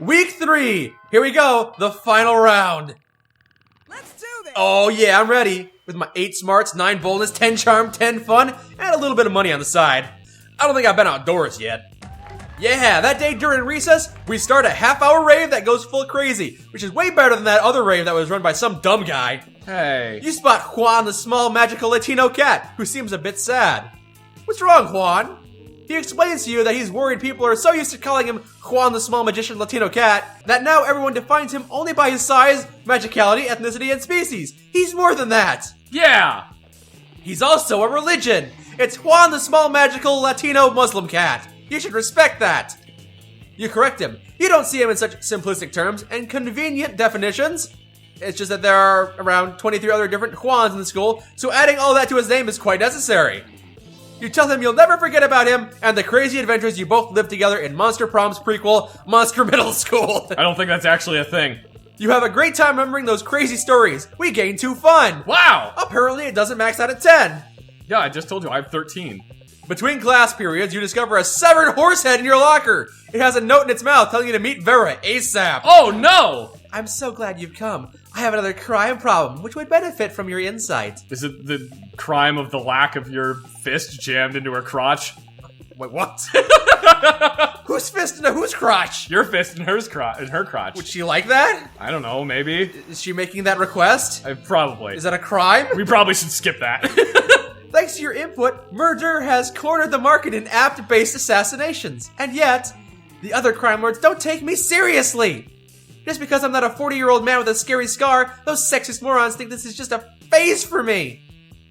Week 3. Here we go. The final round. Let's do this! Oh yeah, I'm ready. With my 8 smarts, 9 boldness, 10 charm, 10 fun, and a little bit of money on the side. I don't think I've been outdoors yet. Yeah, that day during recess, we start a half-hour rave that goes full crazy, which is way better than that other rave that was run by some dumb guy. Hey. You spot Juan, the small, magical Latino cat, who seems a bit sad. What's wrong, Juan? He explains to you that he's worried people are so used to calling him Juan the Small Magician Latino Cat that now everyone defines him only by his size, magicality, ethnicity, and species. He's more than that. Yeah. He's also a religion. It's Juan the Small Magical Latino Muslim Cat. You should respect that. You correct him. You don't see him in such simplistic terms and convenient definitions. It's just that there are around 23 other different Juans in the school, so adding all that to his name is quite necessary. You tell him you'll never forget about him and the crazy adventures you both lived together in Monster Prom's prequel, Monster Middle School. I don't think that's actually a thing. You have a great time remembering those crazy stories. We gain 2 fun. Wow. Apparently it doesn't max out at 10. Yeah, I just told you I have 13. Between class periods, you discover a severed horse head in your locker. It has a note in its mouth telling you to meet Vera ASAP. Oh no! I'm so glad you've come. I have another crime problem, which would benefit from your insight. Is it the crime of the lack of your fist jammed into her crotch? Wait, what? Whose fist into whose crotch? Your fist in her crotch. Would she like that? I don't know, maybe. Is she making that request? Probably. Is that a crime? We probably should skip that. Thanks to your input, murder has cornered the market in apt-based assassinations. And yet, the other crime lords don't take me seriously. Just because I'm not a 40-year-old man with a scary scar, those sexist morons think this is just a phase for me.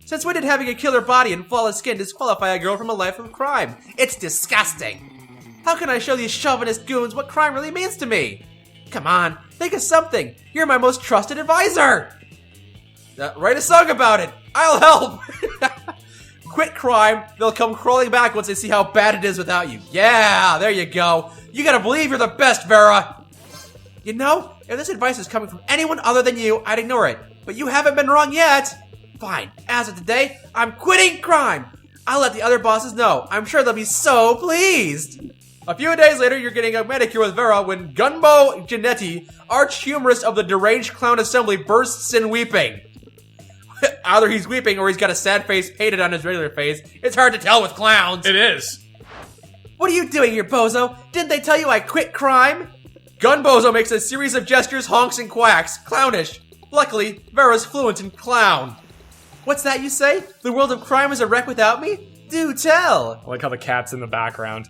Since when did having a killer body and flawless skin disqualify a girl from a life of crime? It's disgusting. How can I show these chauvinist goons what crime really means to me? Come on, think of something. You're my most trusted advisor. Write a song about it. I'll help. Quit crime. They'll come crawling back once they see how bad it is without you. Yeah, there you go. You gotta believe you're the best, Vera. You know, if this advice is coming from anyone other than you, I'd ignore it. But you haven't been wrong yet. Fine. As of today, I'm quitting crime. I'll let the other bosses know. I'm sure they'll be so pleased. A few days later, you're getting a manicure with Vera when Gunbo Giannetti, arch-humorist of the Deranged Clown Assembly, bursts in weeping. Either he's weeping or he's got a sad face painted on his regular face. It's hard to tell with clowns. It is. What are you doing here, bozo? Didn't they tell you I quit crime? Gunbozo makes a series of gestures, honks, and quacks. Clownish. Luckily, Vera's fluent in clown. What's that you say? The world of crime is a wreck without me? Do tell. I like how the cat's in the background.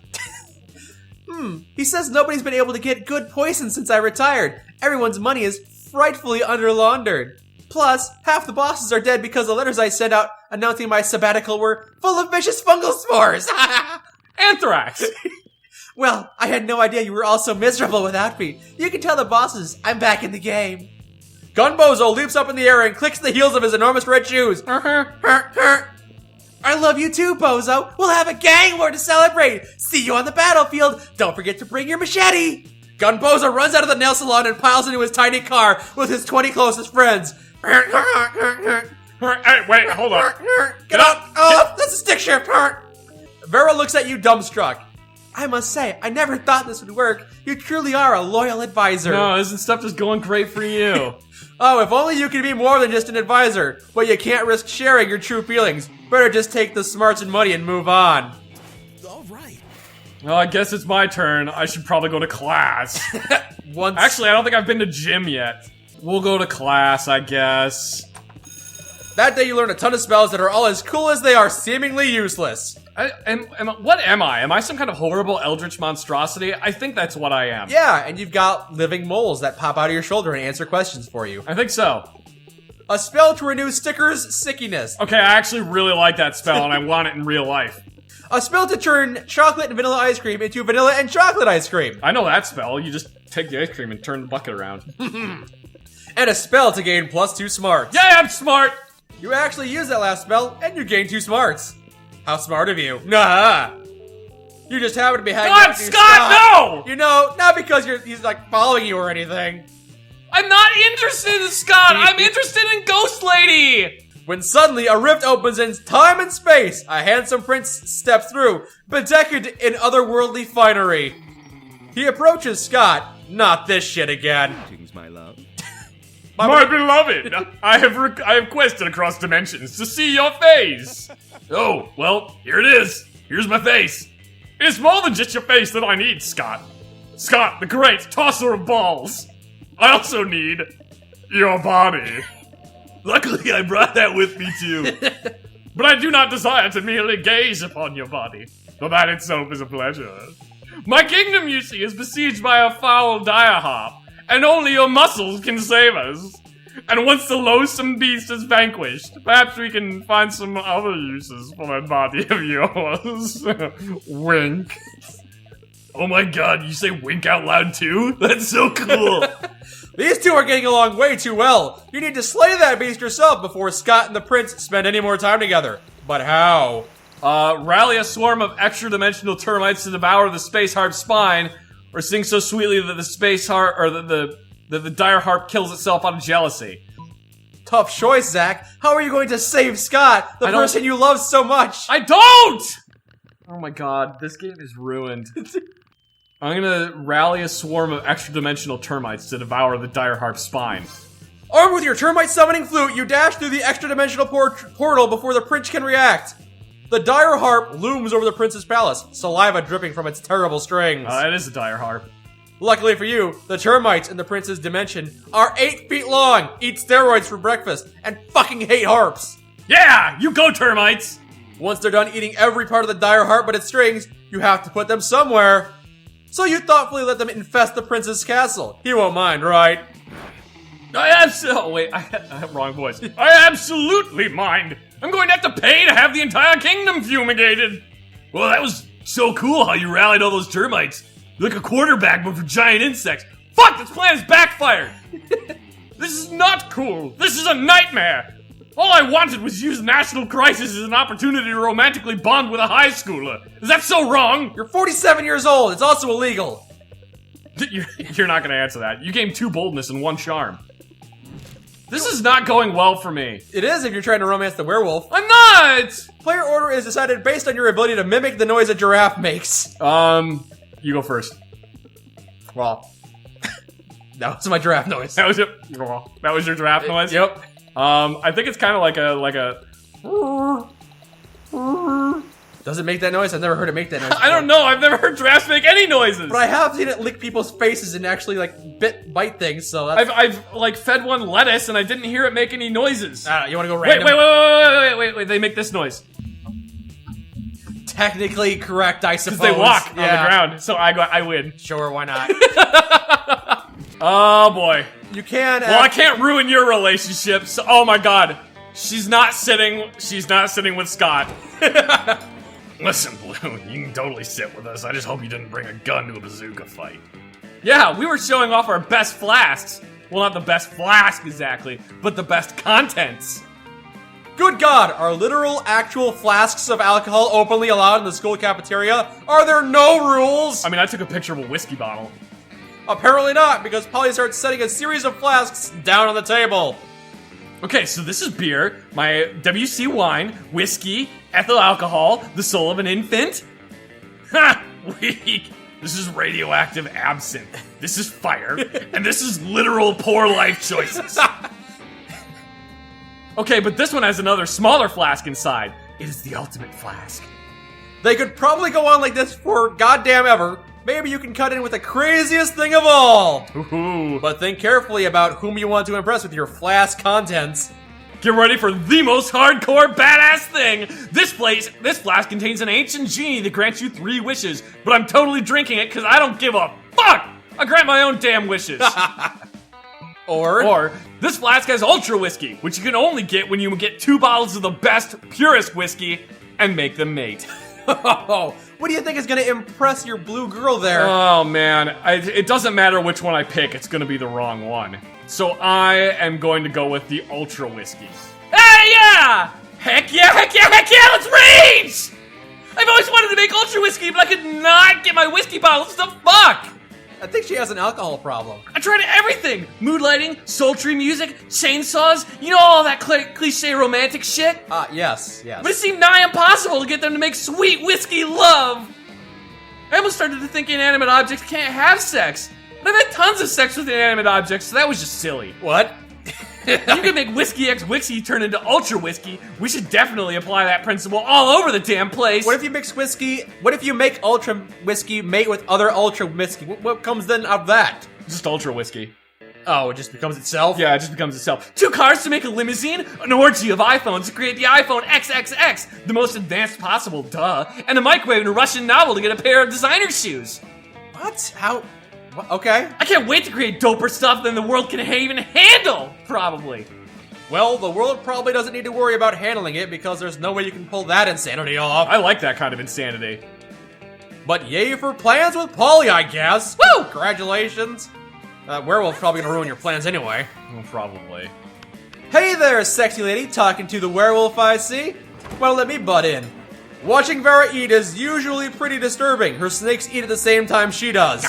He says nobody's been able to get good poison since I retired. Everyone's money is frightfully underlaundered. Plus, half the bosses are dead because the letters I sent out announcing my sabbatical were full of vicious fungal spores. Anthrax. Well, I had no idea you were all so miserable without me. You can tell the bosses I'm back in the game. Gunbozo leaps up in the air and clicks the heels of his enormous red shoes. I love you too, Bozo. We'll have a gang war to celebrate. See you on the battlefield. Don't forget to bring your machete. Gunbozo runs out of the nail salon and piles into his tiny car with his 20 closest friends. Hey, wait, hold on. Get up! Oh, that's a stick shift. Vera looks at you dumbstruck. I must say, I never thought this would work. You truly are a loyal advisor. No, isn't stuff just going great for you? Oh, if only you could be more than just an advisor. But you can't risk sharing your true feelings. Better just take the smarts and money and move on. All right. Well, I guess it's my turn. I should probably go to class. Actually, I don't think I've been to gym yet. We'll go to class, I guess. That day you learn a ton of spells that are all as cool as they are seemingly useless. What am I? Am I some kind of horrible eldritch monstrosity? I think that's what I am. Yeah, and you've got living moles that pop out of your shoulder and answer questions for you. I think so. A spell to renew Sticker's sickiness. Okay, I actually really like that spell and I want it in real life. A spell to turn chocolate and vanilla ice cream into vanilla and chocolate ice cream. I know that spell. You just take the ice cream and turn the bucket around. And a spell to gain +2 smarts. Yeah, I'm smart! You actually use that last spell, and you gain 2 smarts. How smart of you. Nah. You just happen to be hanging out with Scott, no! You know, not because he's like following you or anything. I'm not interested in Scott! I'm interested in Ghost Lady! When suddenly a rift opens in time and space, a handsome prince steps through, bedecked in otherworldly finery. He approaches Scott. Not this shit again. Greetings, my love. My beloved, I have quested across dimensions to see your face. Oh, well, here it is. Here's my face. It's more than just your face that I need, Scott. Scott, the great tosser of balls. I also need your body. Luckily, I brought that with me too. But I do not desire to merely gaze upon your body, though that itself is a pleasure. My kingdom, you see, is besieged by a foul direhop, and only your muscles can save us. And once the loathsome beast is vanquished, perhaps we can find some other uses for that body of yours. Wink. Oh my god, you say wink out loud too? That's so cool. These two are getting along way too well. You need to slay that beast yourself before Scott and the prince spend any more time together. But how? Rally a swarm of extra-dimensional termites to devour the space harp's spine, or sing so sweetly that the space harp, or the dire harp kills itself out of jealousy. Tough choice, Zach. How are you going to save Scott, the person you love so much? I don't! Oh my god, this game is ruined. I'm gonna rally a swarm of extra-dimensional termites to devour the dire harp's spine. Armed with your termite summoning flute, you dash through the extra-dimensional portal before the prince can react. The dire harp looms over the prince's palace, saliva dripping from its terrible strings. It is a dire harp. Luckily for you, the termites in the prince's dimension are 8 feet long, eat steroids for breakfast, and fucking hate harps. Yeah, you go termites! Once they're done eating every part of the dire harp but its strings, you have to put them somewhere. So you thoughtfully let them infest the prince's castle. He won't mind, right? I have wrong voice. I absolutely mind. I'm going to have to pay to have the entire kingdom fumigated. Well, that was so cool how you rallied all those termites. You're like a quarterback, but for giant insects. Fuck, this plan has backfired. This is not cool. This is a nightmare. All I wanted was to use national crisis as an opportunity to romantically bond with a high schooler. Is that so wrong? You're 47 years old. It's also illegal. You're not going to answer that. You gained 2 boldness and 1 charm. This is not going well for me. It is if you're trying to romance the werewolf. I'm not! Player order is decided based on your ability to mimic the noise a giraffe makes. You go first. Well, that was my giraffe noise. That was your giraffe noise? Yep. I think it's kind of like a Does it make that noise? I've never heard it make that noise before. I don't know. I've never heard giraffes make any noises. But I have seen it lick people's faces and actually like bite things. So that's... I've like fed one lettuce and I didn't hear it make any noises. You want to go random? Wait. They make this noise. Technically correct, I suppose. Because they walk on the ground. So I win. Sure, why not? Oh boy. You can. Well, I can't ruin your relationship. So, oh my god, she's not sitting with Scott. Listen, Blue, you can totally sit with us. I just hope you didn't bring a gun to a bazooka fight. Yeah, we were showing off our best flasks. Well, not the best flask exactly, but the best contents. Good God, are literal, actual flasks of alcohol openly allowed in the school cafeteria? Are there no rules? I mean, I took a picture of a whiskey bottle. Apparently not, because Polly starts setting a series of flasks down on the table. Okay, so this is beer, my WC wine, whiskey, ethyl alcohol, the soul of an infant. Ha! Weak. This is radioactive absinthe. This is fire. And this is literal poor life choices. Okay, but this one has another smaller flask inside. It is the ultimate flask. They could probably go on like this for goddamn ever. Maybe you can cut in with the craziest thing of all. Ooh. But think carefully about whom you want to impress with your flask contents. Get ready for the most hardcore badass thing. This flask contains an ancient genie that grants you 3 wishes, but I'm totally drinking it because I don't give a fuck. I grant my own damn wishes. Or this flask has ultra whiskey, which you can only get when you get 2 bottles of the best, purest whiskey and make them mate. Oh, what do you think is going to impress your blue girl there? Oh man, it doesn't matter which one I pick, it's going to be the wrong one. So I am going to go with the ultra whiskey. Hey, yeah! Heck yeah, let's race! I've always wanted to make ultra whiskey, but I could not get my whiskey bottles. What the fuck? I think she has an alcohol problem. I tried everything! Mood lighting, sultry music, chainsaws, you know all that cliche romantic shit? Yes. But it seemed nigh impossible to get them to make sweet whiskey love! I almost started to think inanimate objects can't have sex. But I've had tons of sex with inanimate objects, so that was just silly. What? You can make Whiskey X Wixie turn into Ultra Whiskey. We should definitely apply that principle all over the damn place. What if you mix whiskey? What if you make ultra whiskey mate with other ultra whiskey? What comes then of that? Just Ultra Whiskey. Oh, it just becomes itself? Yeah, it just becomes itself. 2 cars to make a limousine, an orgy of iPhones to create the iPhone XXX, the most advanced possible, duh, and a microwave and a Russian novel to get a pair of designer shoes. What? How? What? Okay. I can't wait to create doper stuff than the world can even handle, probably. Well, the world probably doesn't need to worry about handling it because there's no way you can pull that insanity off. I like that kind of insanity. But yay for plans with Polly, I guess. Woo! Congratulations. Werewolf's probably gonna ruin your plans anyway. Well, probably. Hey there, sexy lady, talking to the werewolf I see. Well, let me butt in. Watching Vera eat is usually pretty disturbing. Her snakes eat at the same time she does.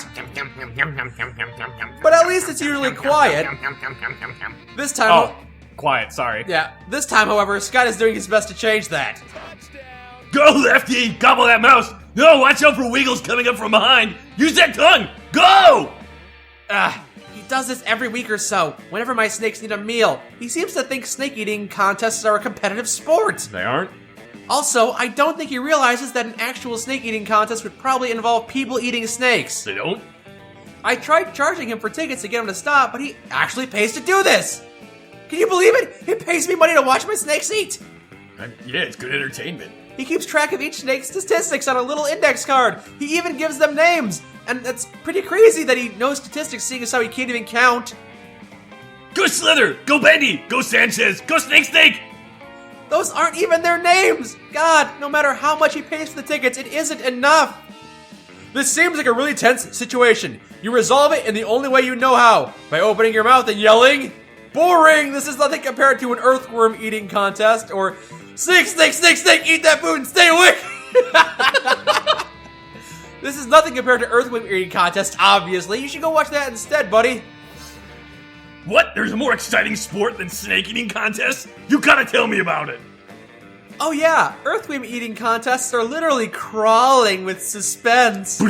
But at least it's usually quiet. This time... Oh, quiet, sorry. Yeah, this time, however, Scott is doing his best to change that. Go, Lefty! Gobble that mouse! No, watch out for Wiggles coming up from behind! Use that tongue! Go! He does this every week or so, whenever my snakes need a meal. He seems to think snake eating contests are a competitive sport. They aren't? Also, I don't think he realizes that an actual snake eating contest would probably involve people eating snakes. They don't? I tried charging him for tickets to get him to stop, but he actually pays to do this. Can you believe it? He pays me money to watch my snakes eat. Yeah, it's good entertainment. He keeps track of each snake's statistics on a little index card. He even gives them names. And that's pretty crazy that he knows statistics, seeing as how he can't even count. Go Slither! Go Bendy! Go Sanchez! Go Snake! Those aren't even their names! God, no matter how much he pays for the tickets, it isn't enough. This seems like a really tense situation. You resolve it in the only way you know how, by opening your mouth and yelling, "Boring! This is nothing compared to an earthworm eating contest," or "Snake, eat that food and stay away!" This is nothing compared to earthworm eating contest, obviously. You should go watch that instead, buddy. What? There's a more exciting sport than snake eating contests? You gotta tell me about it! Oh yeah, earthworm eating contests are literally crawling with suspense.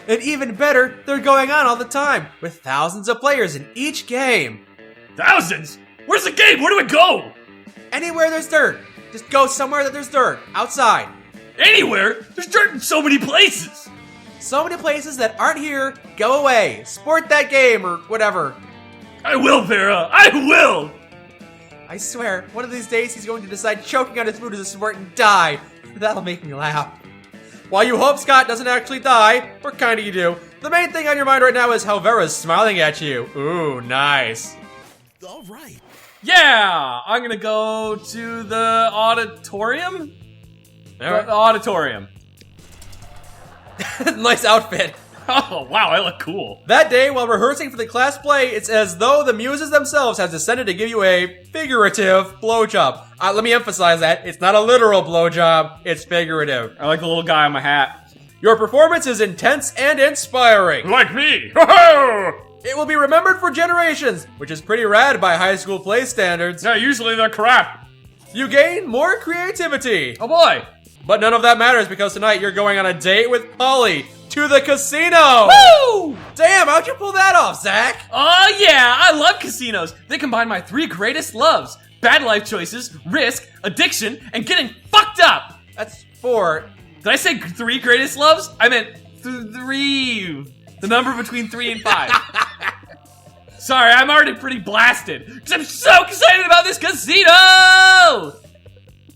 And even better, they're going on all the time, with thousands of players in each game. Thousands? Where's the game? Where do I go? Anywhere there's dirt. Just go somewhere that there's dirt. Outside. Anywhere? There's dirt in so many places! So many places that aren't here, go away. Sport that game or whatever. I will, Vera! I will! I swear, one of these days he's going to decide choking on his food is a sport and die. That'll make me laugh. While you hope Scott doesn't actually die, or kinda you do, the main thing on your mind right now is how Vera's smiling at you. Ooh, nice. All right. Yeah! I'm gonna go to the auditorium? Alright. The auditorium. Nice outfit. Oh, wow, I look cool. That day, while rehearsing for the class play, it's as though the muses themselves have descended to give you a figurative blowjob. Let me emphasize that. It's not a literal blowjob, it's figurative. I like the little guy on my hat. Your performance is intense and inspiring. Like me! Ho-ho! It will be remembered for generations, which is pretty rad by high school play standards. Yeah, usually they're crap. You gain more creativity. Oh boy! But none of that matters because tonight you're going on a date with Polly to the casino. Woo! Damn, how'd you pull that off, Zach? Oh yeah, I love casinos. They combine my 3 greatest loves: bad life choices, risk, addiction, and getting fucked up. That's 4. Did I say 3 greatest loves? I meant 3. The number between 3 and 5. Sorry, I'm already pretty blasted because I'm so excited about this casino!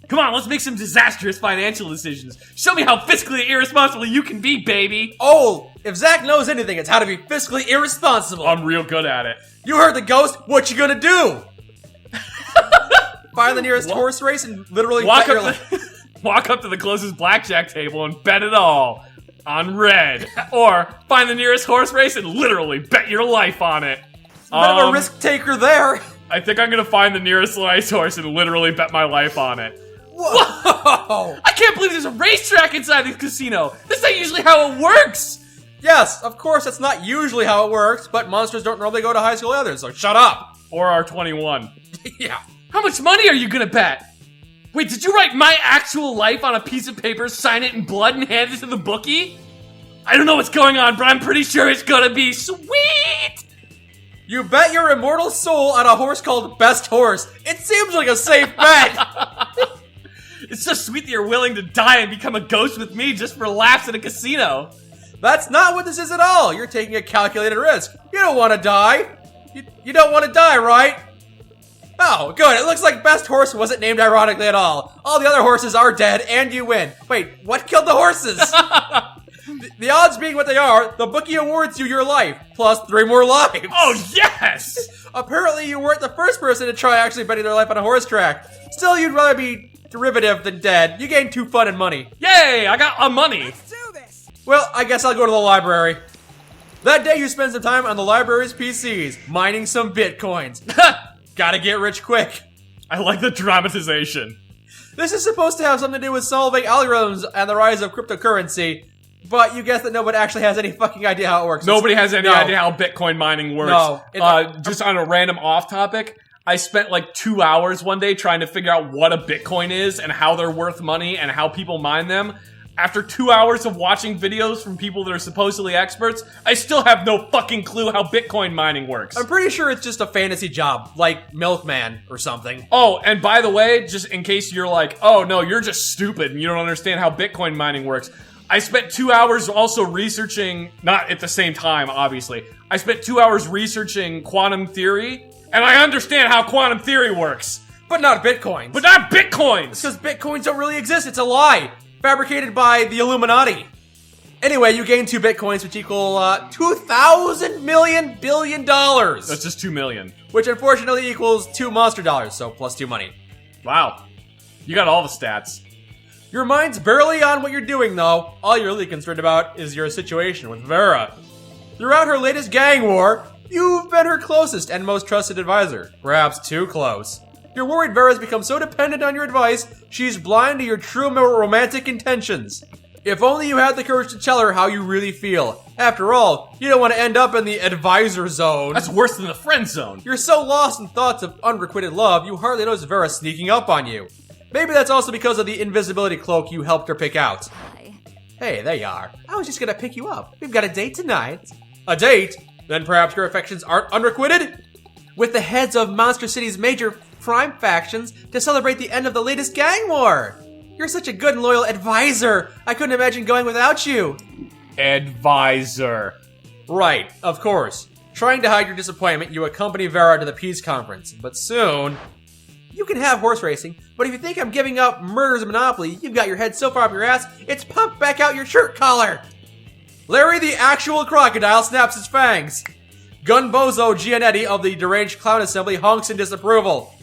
Come on, let's make some disastrous financial decisions. Show me how fiscally irresponsible you can be, baby. Oh, if Zach knows anything, it's how to be fiscally irresponsible. I'm real good at it. You heard the ghost. What you gonna do? Find the nearest horse race and literally walk up to the closest blackjack table and bet it all on red. Or find the nearest horse race and literally bet your life on it. Bit of a risk taker there. I think I'm gonna find the nearest racehorse and literally bet my life on it. Whoa! I can't believe there's a racetrack inside this casino. That's not usually how it works. Yes, of course, that's not usually how it works, but monsters don't normally go to high school either, so shut up. Or are 21. Yeah. How much money are you gonna bet? Wait, did you write my actual life on a piece of paper, sign it in blood, and hand it to the bookie? I don't know what's going on, but I'm pretty sure it's gonna be sweet! You bet your immortal soul on a horse called Best Horse. It seems like a safe bet. It's so sweet that you're willing to die and become a ghost with me just for laughs at a casino. That's not what this is at all. You're taking a calculated risk. You don't want to die. You don't want to die, right? Oh, good. It looks like Best Horse wasn't named ironically at all. All the other horses are dead, and you win. Wait, what killed the horses? The odds being what they are, the bookie awards you your life, plus 3 more lives. Oh, yes! Apparently you weren't the first person to try actually betting their life on a horse track. Still, you'd rather be derivative than dead. You gain 2 fun and money. Yay, I got money. Let's do this. Well, I guess I'll go to the library. That day you spend some time on the library's PCs, mining some bitcoins. Gotta get rich quick. I like the dramatization. This is supposed to have something to do with solving algorithms and the rise of cryptocurrency, but you guess that nobody actually has any fucking idea how it works. Nobody has any idea how Bitcoin mining works. No. Just on a random off topic, I spent like 2 hours one day trying to figure out what a Bitcoin is and how they're worth money and how people mine them. After 2 hours of watching videos from people that are supposedly experts, I still have no fucking clue how Bitcoin mining works. I'm pretty sure it's just a fantasy job, like Milkman or something. Oh, and by the way, just in case you're like, oh no, you're just stupid and you don't understand how Bitcoin mining works. I spent 2 hours also researching, not at the same time, obviously. I spent 2 hours researching quantum theory, and I understand how quantum theory works. But not bitcoins. But not Bitcoins! Because bitcoins don't really exist, it's a lie. Fabricated by the Illuminati. Anyway, you gain 2 bitcoins, which equal $2,000 million billion. That's just 2 million. Which unfortunately equals 2 monster dollars, so plus 2 money. Wow. You got all the stats. Your mind's barely on what you're doing, though. All you're really concerned about is your situation with Vera. Throughout her latest gang war, you've been her closest and most trusted advisor. Perhaps too close. You're worried Vera's become so dependent on your advice, she's blind to your true romantic intentions. If only you had the courage to tell her how you really feel. After all, you don't want to end up in the advisor zone. That's worse than the friend zone. You're so lost in thoughts of unrequited love, you hardly notice Vera sneaking up on you. Maybe that's also because of the invisibility cloak you helped her pick out. Hi. Hey, there you are. I was just gonna pick you up. We've got a date tonight. A date? Then perhaps your affections aren't unrequited? With the heads of Monster City's major crime factions to celebrate the end of the latest gang war. You're such a good and loyal advisor. I couldn't imagine going without you. Advisor. Right, of course. Trying to hide your disappointment, you accompany Vera to the peace conference. But soon, you can have horse racing, but if you think I'm giving up murder's monopoly, you've got your head so far up your ass, it's pumped back out your shirt collar. Larry the actual crocodile snaps his fangs. Gunbozo Gianetti of the Deranged Clown Assembly honks in disapproval.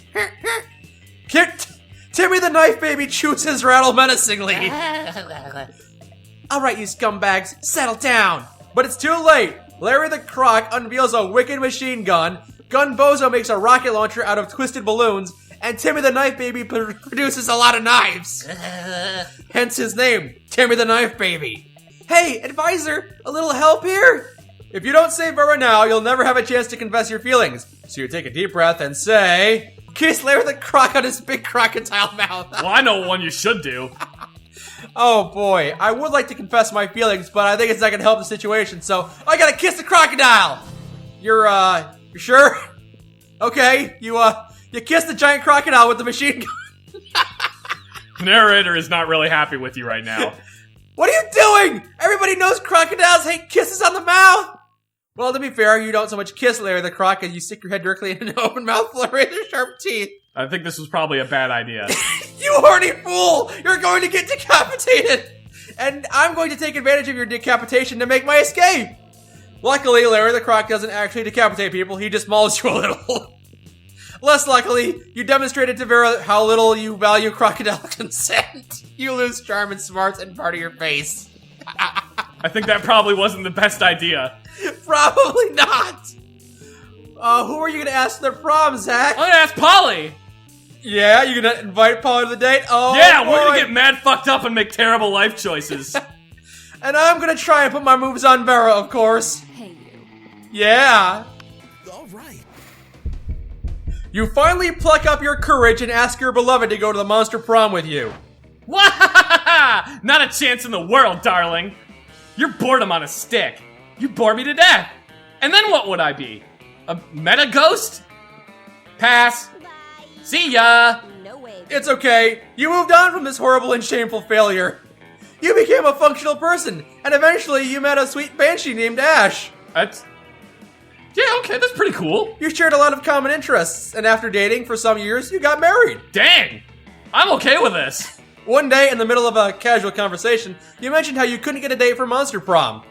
Timmy the Knife Baby chews his rattle menacingly. Alright, you scumbags, settle down. But it's too late. Larry the Croc unveils a wicked machine gun, Gunbozo makes a rocket launcher out of twisted balloons, and Timmy the Knife Baby produces a lot of knives. Hence his name, Timmy the Knife Baby. Hey, advisor, a little help here? If you don't save Vera now, you'll never have a chance to confess your feelings. So you take a deep breath and say, kiss Larry the Croc on his big crocodile mouth. Well, I know one you should do. Oh boy, I would like to confess my feelings, but I think it's not gonna help the situation, so I gotta kiss the crocodile! You're sure? Okay, you kiss the giant crocodile with the machine gun. The narrator is not really happy with you right now. What are you doing? Everybody knows crocodiles hate kisses on the mouth! Well, to be fair, you don't so much kiss Larry the Croc as you stick your head directly in an open mouth full of razor-sharp teeth. I think this was probably a bad idea. You horny fool! You're going to get decapitated! And I'm going to take advantage of your decapitation to make my escape! Luckily, Larry the Croc doesn't actually decapitate people, he just mauls you a little. Less luckily, you demonstrated to Vera how little you value crocodile consent. You lose charm and smarts and part of your face. I think that probably wasn't the best idea. Probably not! Who are you gonna ask to their prom, Zach? I'm gonna ask Polly! Yeah, you gonna invite Polly to the date? Oh, yeah, boy. we're gonna get mad fucked up and make terrible life choices. And I'm gonna try and put my moves on Vera, of course. Hey, you. Yeah. All right. You finally pluck up your courage and ask your beloved to go to the monster prom with you. Not a chance in the world, darling. You're boredom on a stick. You bore me to death. And then what would I be? A meta ghost? Pass. See ya. No way. It's okay. You moved on from this horrible and shameful failure. You became a functional person, and eventually you met a sweet banshee named Ash. Yeah, okay, that's pretty cool. You shared a lot of common interests, and after dating for some years, you got married. Dang. I'm okay with this. One day, in the middle of a casual conversation, you mentioned how you couldn't get a date for Monster Prom.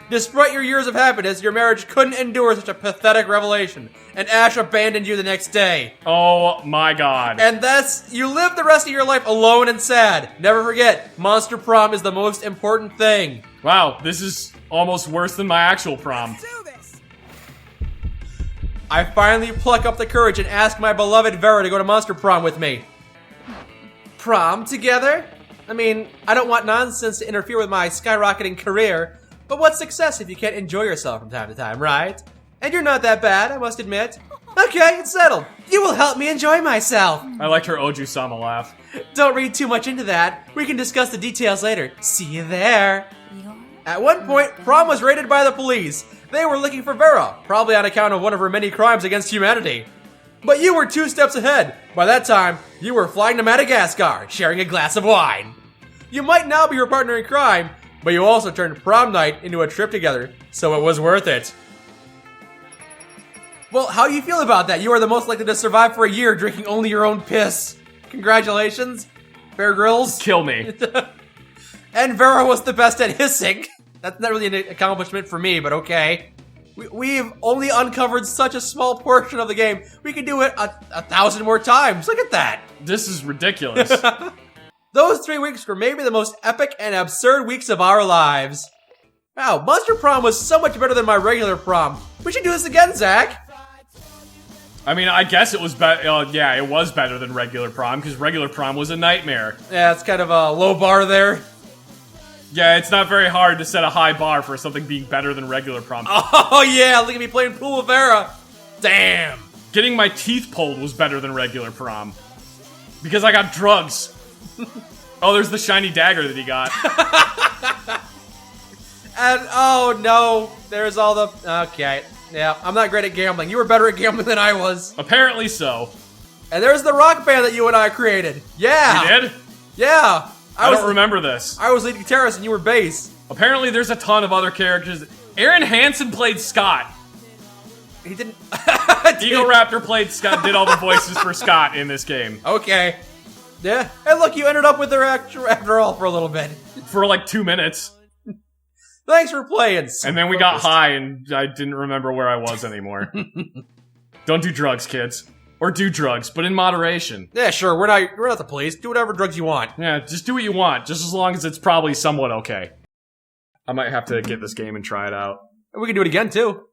Despite your years of happiness, your marriage couldn't endure such a pathetic revelation, and Ash abandoned you the next day. Oh my god. And you live the rest of your life alone and sad. Never forget, Monster Prom is the most important thing. Wow, this is almost worse than my actual prom. Do this. I finally pluck up the courage and ask my beloved Vera to go to Monster Prom with me. Prom together? I mean, I don't want nonsense to interfere with my skyrocketing career, but what's success if you can't enjoy yourself from time to time, right? And you're not that bad, I must admit. Okay, it's settled. You will help me enjoy myself. I liked her Oju-sama laugh. Don't read too much into that. We can discuss the details later. See you there. At one point, Prom was raided by the police. They were looking for Vera, probably on account of one of her many crimes against humanity. But you were 2 steps ahead. By that time, you were flying to Madagascar, sharing a glass of wine. You might now be your partner in crime, but you also turned prom night into a trip together, so it was worth it. Well, how you feel about that? You are the most likely to survive for a year drinking only your own piss. Congratulations, Bear Grylls. Kill me. And Vera was the best at hissing. That's not really an accomplishment for me, but okay. We've only uncovered such a small portion of the game. We can do it a 1,000 more times. Look at that. This is ridiculous. Those 3 weeks were maybe the most epic and absurd weeks of our lives. Wow, Monster Prom was so much better than my regular prom. We should do this again, Zach. I mean, I guess it was yeah, it was better than regular prom, because regular prom was a nightmare. Yeah, it's kind of a low bar there. Yeah, it's not very hard to set a high bar for something being better than regular prom. Oh yeah, look at me playing pool with Vera. Damn. Getting my teeth pulled was better than regular prom. Because I got drugs. Oh, there's the shiny dagger that he got. And, oh no, there's all the, okay. Yeah, I'm not great at gambling. You were better at gambling than I was. Apparently so. And there's the rock band that you and I created. Yeah. You did? Yeah. I don't remember this. I was lead guitarist and you were bass. Apparently there's a ton of other characters. Aaron Hansen played Scott. He didn't. Eagle Raptor played Scott, did all the voices for Scott in this game. Okay. Yeah. And look, you ended up with her after all for a little bit. For like 2 minutes. Thanks for playing. And then we got high and I didn't remember where I was anymore. Don't do drugs, kids. Or do drugs, but in moderation. Yeah, sure. We're not the police. Do whatever drugs you want. Yeah, just do what you want, just as long as it's probably somewhat okay. I might have to get this game and try it out. We can do it again too.